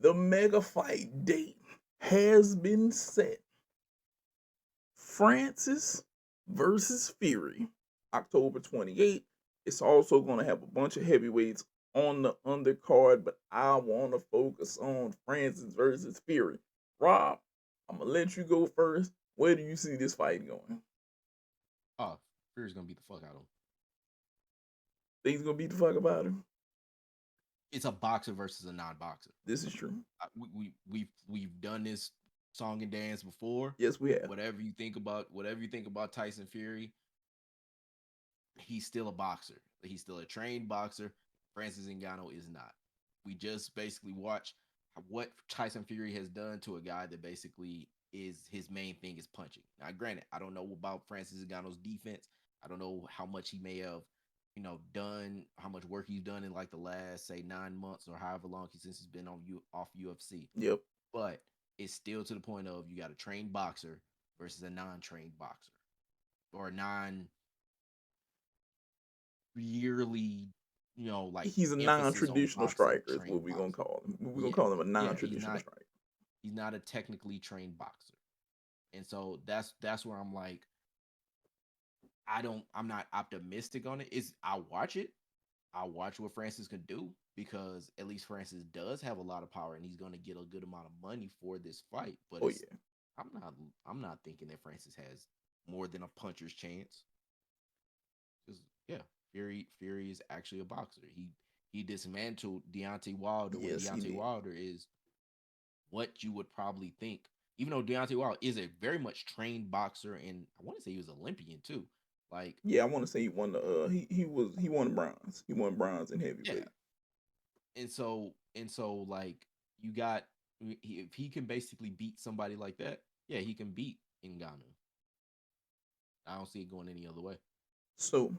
The mega fight date has been set. Francis versus Fury, October 28th. It's also going to have a bunch of heavyweights on the undercard, but I want to focus on Francis versus Fury. Rob, I'm going to let you go first. Where do you see this fight going? Oh, Fury's gonna beat the fuck out of him. Think he's going to beat the fuck about him? It's a boxer versus a non-boxer. This is true. We've done this song and dance before. Yes, we have. Whatever you think about Tyson Fury, he's still a boxer. He's still a trained boxer. Francis Ngannou is not. We just basically watch what Tyson Fury has done to a guy that basically is his main thing is punching. Now, granted, I don't know about Francis Ngannou's defense. I don't know how much he may have, done, how much work he's done in like the last say 9 months or however long since he's been off UFC. Yep. But it's still to the point of you got a trained boxer versus a non-trained boxer or a non-yearly, like He's a emphasis on non-traditional boxing striker is what trained we're going to boxer. call him. We're going to Yeah, call him a yeah, he's non-traditional not striker. he's not a technically trained boxer. And so that's where I'm like, I'm not optimistic on it. I'll watch it. I'll watch what Francis can do because at least Francis does have a lot of power and he's gonna get a good amount of money for this fight. But Oh, yeah. I'm not I'm not thinking that Francis has more than a puncher's chance. Because yeah, Fury is actually a boxer. He dismantled Deontay Wilder when Yes, he Deontay did. Wilder is what you would probably think. Even though Deontay Wilder is a very much trained boxer, and I want to say he was Olympian too. Like, Yeah, I want to say he won the he won bronze. He won bronze in yeah, heavyweight. and so like you got if he can basically beat somebody like that, yeah, he can beat Ngannou. I don't see it going any other way. So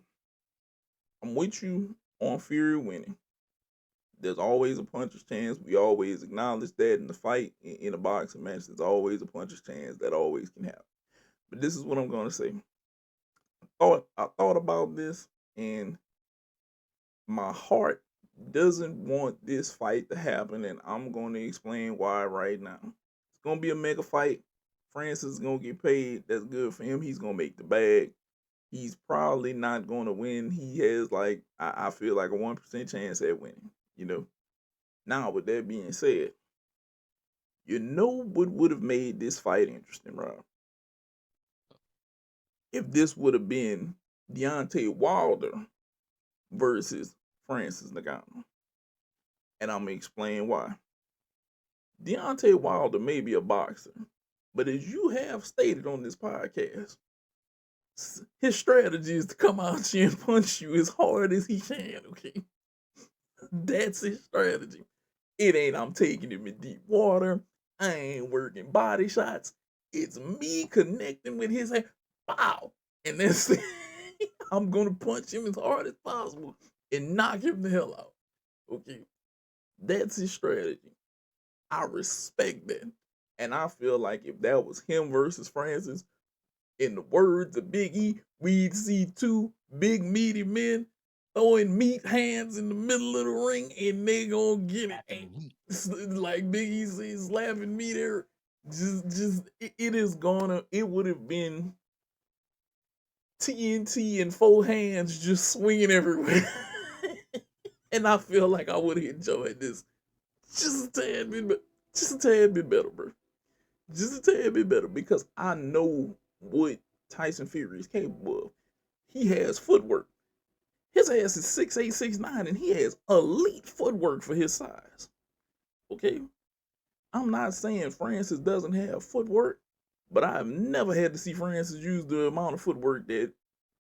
I'm with you on Fury winning. There's always a puncher's chance. We always acknowledge that in the fight in a boxing match. There's always a puncher's chance that always can happen. But this is what I'm gonna say. I thought about this, and my heart doesn't want this fight to happen, and I'm going to explain why right now. It's going to be a mega fight. Francis is going to get paid. That's good for him. He's going to make the bag. He's probably not going to win. He has, like, I feel like a 1% chance at winning, you know. Now, with that being said, you know what would have made this fight interesting, Rob? If this would have been Deontay Wilder versus Francis Ngannou. And I'm going to explain why. Deontay Wilder may be a boxer, but as you have stated on this podcast, his strategy is to come out here and punch you as hard as he can, okay? That's his strategy. It ain't I'm taking him in deep water. I ain't working body shots. It's me connecting with his hand. Wow. And that's it. I'm going to punch him as hard as possible and knock him the hell out. Okay? That's his strategy. I respect that. And I feel like if that was him versus Francis, in the words of Big E, we'd see two big meaty men throwing meat hands in the middle of the ring and they gonna get it. And like Big E says, slapping me there. It is gonna, it would have been TNT in four hands just swinging everywhere. And I feel like I would have enjoyed this just a tad bit, just a tad bit better, bro. Just a tad bit better because I know what Tyson Fury is capable of. He has footwork. His ass is 6'8", 6'9", and he has elite footwork for his size. Okay? I'm not saying Francis doesn't have footwork, but I've never had to see Francis use the amount of footwork that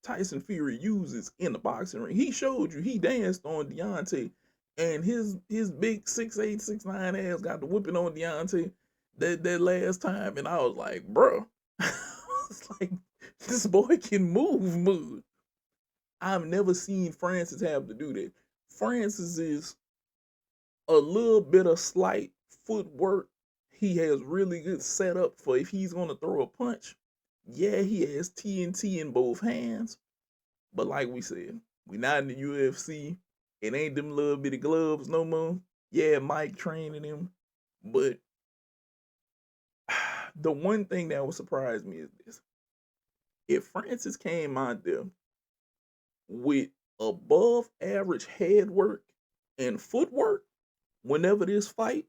Tyson Fury uses in the boxing ring. He showed you he danced on Deontay, and his big 6'8", 6'9" ass got the whipping on Deontay that last time, and I was like, bro, it's like this boy can move. I've never seen Francis have to do that. Francis is a little bit of slight footwork. He has really good setup for if he's gonna throw a punch. Yeah, he has TNT in both hands, but like we said, we not in the UFC. It ain't them little bitty gloves no more. Yeah, Mike training him. But the one thing that would surprise me is this: if Francis came out there with above average head work and footwork whenever this fight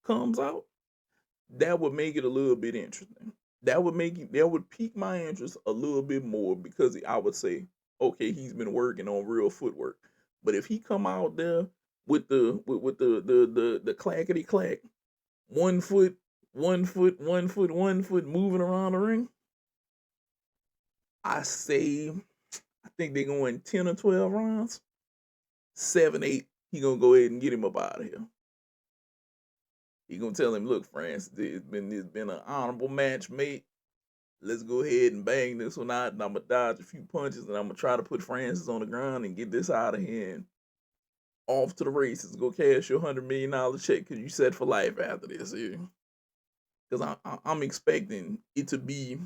comes out, that would make it a little bit interesting. That would pique my interest a little bit more because I would say, okay, he's been working on real footwork. But if he come out there with the clackety clack, 1 foot, 1 foot, 1 foot, 1 foot moving around the ring, I think they're going 10 or 12 rounds. 7, 8, he gonna go ahead and get him up out of here. He gonna tell him, look, France, it's been an honorable match, mate. Let's go ahead and bang this one out, and I'm gonna dodge a few punches, and I'm gonna try to put Francis on the ground and get this out of here. And off to the races. Go cash your $100 million check because you set for life after this here. Because I'm expecting it to be.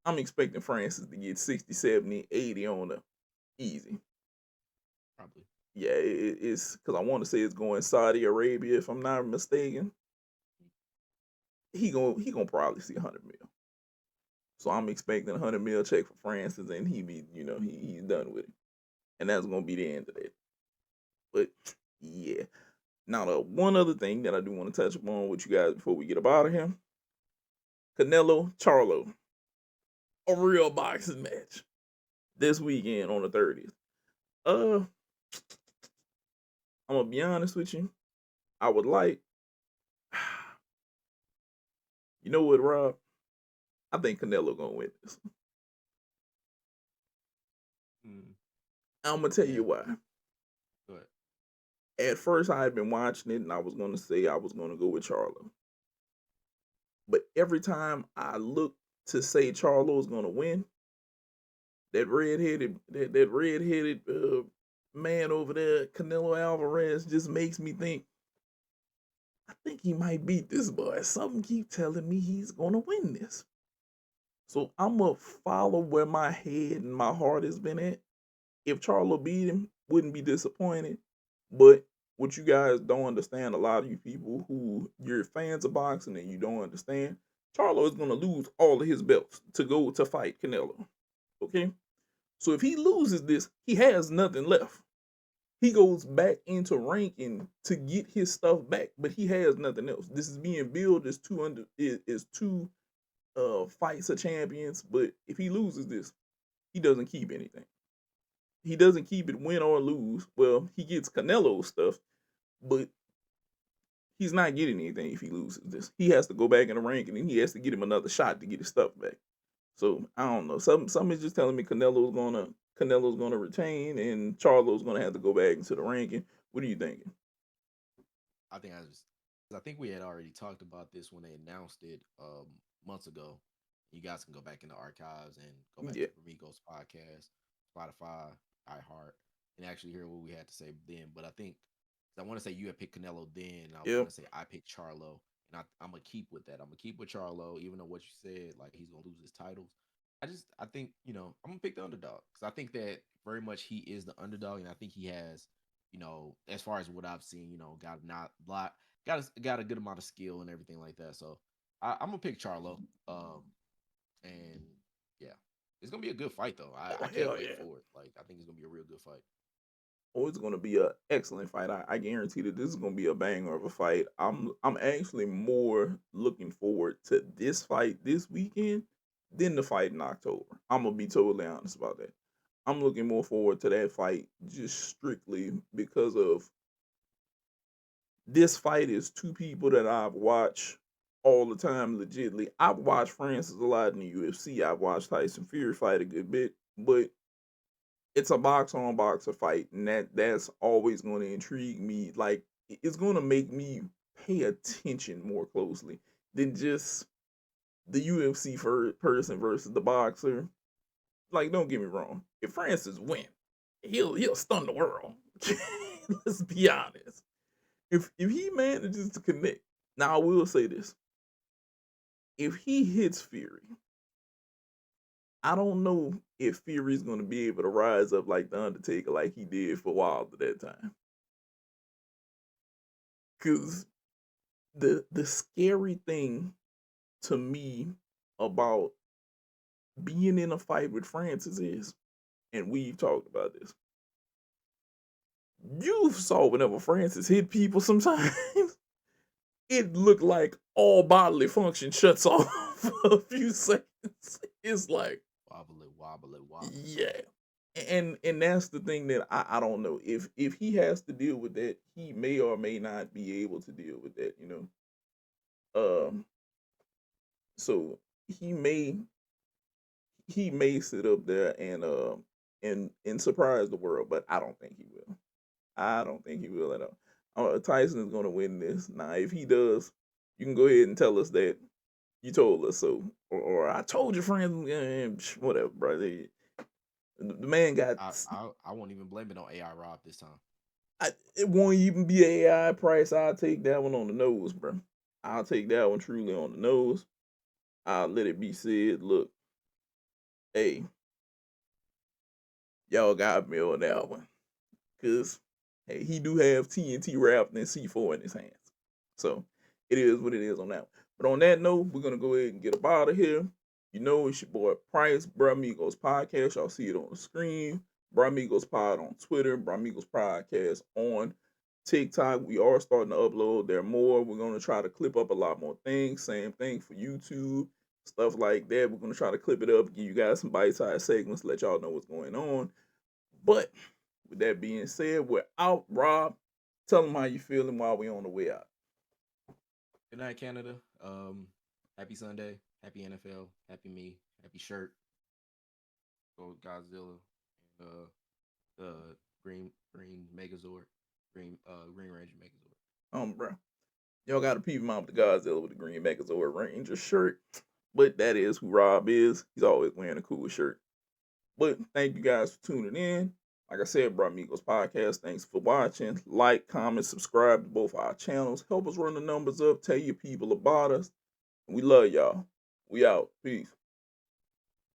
I'm expecting Francis to get 60, 70, 80 on the easy. Probably. Yeah, it's because I want to say it's going Saudi Arabia if I'm not mistaken. He gonna probably see 100 mil. So I'm expecting 100 mil check for Francis, and he's done with it, and that's gonna be the end of it. But yeah, now the one other thing that I do want to touch upon with you guys before we get up out of here, Canelo Charlo, a real boxing match this weekend on the 30th. Uh, I'm gonna be honest with you. I would like, you know what, Rob? I think Canelo gonna win this. Mm, I'm gonna tell yeah. you why. But At first, I had been watching it, and I was gonna say I was gonna go with Charlo, but every time I look to say Charlo's gonna win, that redheaded man over there, Canelo Alvarez, just makes me think. I think he might beat this boy. Something keep telling me he's gonna win this. So I'm gonna follow where my head and my heart has been at. If Charlo beat him, wouldn't be disappointed. But what you guys don't understand, a lot of you people who you're fans of boxing and you don't understand, Charlo is gonna lose all of his belts to go to fight Canelo. Okay? So if he loses this, he has nothing left. He goes back into ranking to get his stuff back, but he has nothing else. This is being billed as two fights of champions, but if he loses this, he doesn't keep anything. He doesn't keep it win or lose. Well, he gets Canelo stuff, but he's not getting anything if he loses this. He has to go back in the ranking and he has to get him another shot to get his stuff back. So I don't know. Some is just telling me Canelo's gonna retain and Charlo's gonna have to go back into the ranking. What are you thinking? I think we had already talked about this when they announced it months ago. You guys can go back in the archives and go back Yeah. to Ramigos podcast, Spotify, iHeart, and actually hear what we had to say then. But I want to say you had picked Canelo then. I Yep. want to say I picked Charlo, and I'm gonna keep with that. I'm gonna keep with Charlo, even though what you said, like he's gonna lose his titles. I think I'm gonna pick the underdog because I think that very much he is the underdog, and I think he has, as far as what I've seen, got not lot got a good amount of skill and everything like that. So I'm gonna pick Charlo. And yeah, it's gonna be a good fight though. Oh I can't hell wait yeah. for it. Like I think it's gonna be a real good fight. Oh, it's gonna be an excellent fight. I guarantee that this is gonna be a banger of a fight. I'm actually more looking forward to this fight this weekend than the fight in October. I'm gonna be totally honest about that. I'm looking more forward to that fight just strictly because of this fight is two people that I've watched all the time legitly. I've watched Francis a lot in the UFC. I've watched Tyson Fury fight a good bit, but it's a box on boxer fight, and that's always going to intrigue me. Like it's going to make me pay attention more closely than just the UFC person versus the boxer. Like, don't get me wrong. If Francis win, he'll stun the world. Let's be honest. If he manages to connect, now I will say this: if he hits Fury, I don't know if Fury's going to be able to rise up like the Undertaker, like he did for Wilder that time. Cause the scary thing to me about being in a fight with Francis is, and we've talked about this. You saw whenever Francis hit people sometimes, it looked like all bodily function shuts off for a few seconds. It's like, Wobbly, wobbly, wobbly. yeah. And that's the thing that I don't know. If he has to deal with that, he may or may not be able to deal with that, you know. Um so he may he may sit up there and surprise the world, but I don't think he will. I don't think he will at all. Tyson is going to win this. Now, if he does, you can go ahead and tell us that you told us so, or I told your friends, whatever, bro. The man got. I won't even blame it on AI Rob this time. It won't even be an AI price. I'll take that one on the nose, bro. I'll take that one truly on the nose. I'll let it be said. Look, hey, y'all got me on that one. Cause hey, he do have TNT wrapped in C4 in his hands. So it is what it is on that one. But on that note, we're gonna go ahead and get up out of here. You know, it's your boy Price, Bramigos Podcast. Y'all see it on the screen. Bramigos Pod on Twitter, Bramigos Podcast on TikTok. We are starting to upload there more. We're gonna try to clip up a lot more things. Same thing for YouTube, stuff like that. We're gonna try to clip it up, give you guys some bite-sized segments, let y'all know what's going on. But with that being said, we're out. Rob, tell them how you feeling while we on the way out. Good night, Canada. Happy Sunday. Happy NFL. Happy me. Happy shirt. Go Godzilla. And the Green Megazord. Green Ranger Megazord. Bro. Y'all got to peep him out with the Godzilla with the Green Megazord Ranger shirt. But that is who Rob is. He's always wearing a cool shirt. But thank you guys for tuning in. Like I said, Bramigos Podcast. Thanks for watching. Like, comment, subscribe to both our channels. Help us run the numbers up. Tell your people about us. We love y'all. We out. Peace.